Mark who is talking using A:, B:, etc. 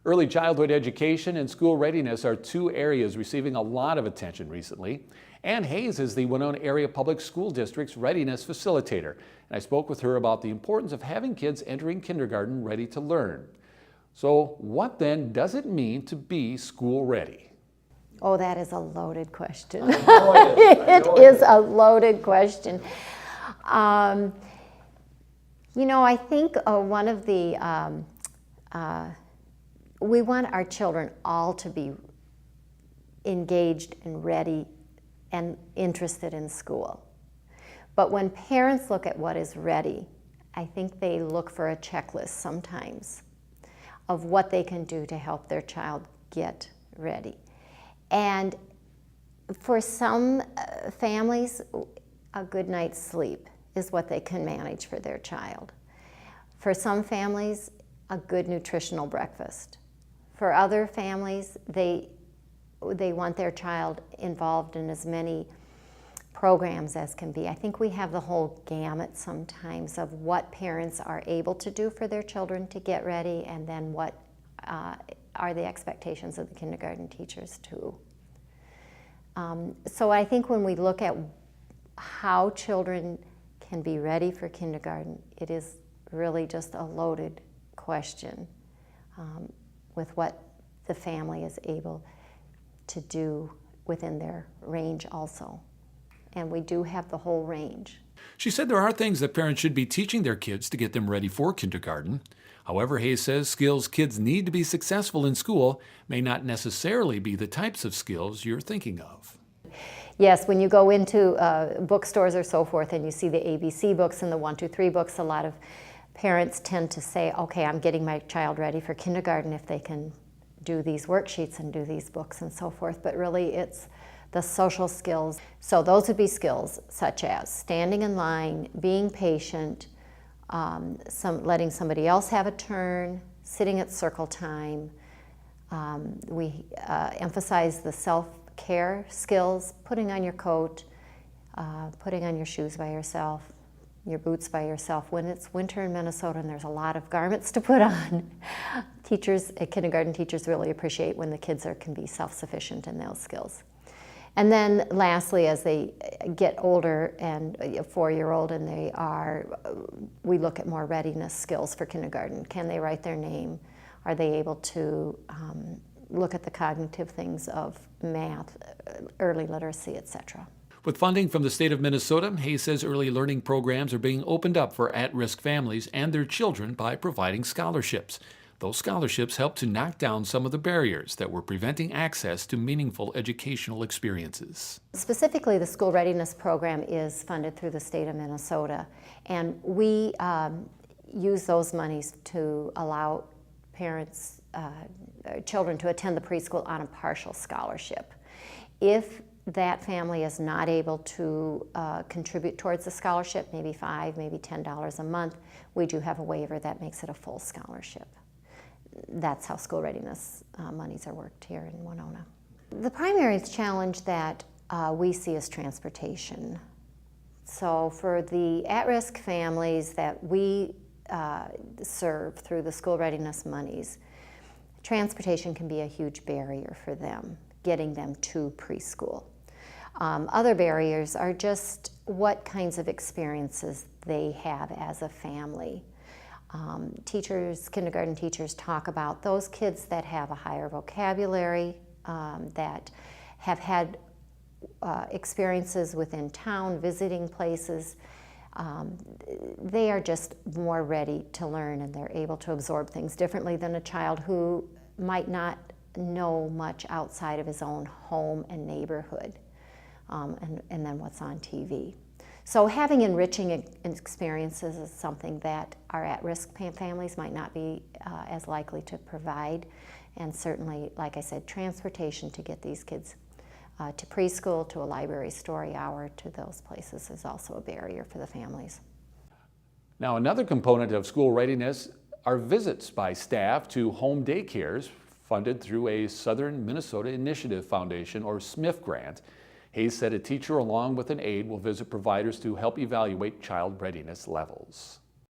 A: Early childhood education and school readiness are two areas receiving a lot of attention recently. Ann Hayes is the Winona Area Public School District's readiness facilitator, and I spoke with her about the importance of having kids entering kindergarten ready to learn. So what then does it mean to be school ready?
B: Oh, that is a loaded question. It is a loaded question. I think one of the we want our children all to be engaged and ready and interested in school. But when parents look at what is ready, I think they look for a checklist sometimes of what they can do to help their child get ready. And for some families, a good night's sleep is what they can manage for their child. For some families, a good nutritional breakfast. For other families, they want their child involved in as many programs as can be. I think we have the whole gamut sometimes of what parents are able to do for their children to get ready, and then what are the expectations of the kindergarten teachers too. So I think when we look at how children can be ready for kindergarten, it is really just a loaded question with what the family is able to do within their range also. And we do have the whole range.
A: She said there are things that parents should be teaching their kids to get them ready for kindergarten. However, Hayes says skills kids need to be successful in school may not necessarily be the types of skills you're thinking of.
B: Yes, when you go into bookstores or so forth and you see the ABC books and the 1, 2, 3 books, a lot of parents tend to say, okay, I'm getting my child ready for kindergarten if they can do these worksheets and do these books and so forth, but really it's the social skills. So those would be skills such as standing in line, being patient, letting somebody else have a turn, sitting at circle time. We emphasize the self-care skills, putting on your coat, putting on your shoes by yourself, your boots by yourself. When it's winter in Minnesota and there's a lot of garments to put on, kindergarten teachers really appreciate when the kids can be self-sufficient in those skills. And then lastly, as they get older and a 4-year-old and we look at more readiness skills for kindergarten. Can they write their name? Are they able to look at the cognitive things of math, early literacy, etc.?
A: With funding from the state of Minnesota, Hayes says early learning programs are being opened up for at-risk families and their children by providing scholarships. Those scholarships help to knock down some of the barriers that were preventing access to meaningful educational experiences.
B: Specifically, the school readiness program is funded through the state of Minnesota, and we use those monies to allow parents, children to attend the preschool on a partial scholarship. If that family is not able to contribute towards the scholarship, maybe $5, maybe $10 a month, we do have a waiver that makes it a full scholarship. That's how school readiness monies are worked here in Winona. The primary challenge that we see is transportation. So for the at-risk families that we serve through the school readiness monies, transportation can be a huge barrier for them, getting them to preschool. Other barriers are just what kinds of experiences they have as a family. Kindergarten teachers talk about those kids that have a higher vocabulary, that have had experiences within town, visiting places. They are just more ready to learn, and they're able to absorb things differently than a child who might not know much outside of his own home and neighborhood, and then what's on TV. So having enriching experiences is something that our at-risk families might not be as likely to provide. And certainly, like I said, transportation to get these kids to preschool, to a library story hour, to those places is also a barrier for the families.
A: Now, another component of school readiness are visits by staff to home daycares funded through a Southern Minnesota Initiative Foundation, or SMIF grant. Hayes said a teacher along with an aide will visit providers to help evaluate child readiness levels.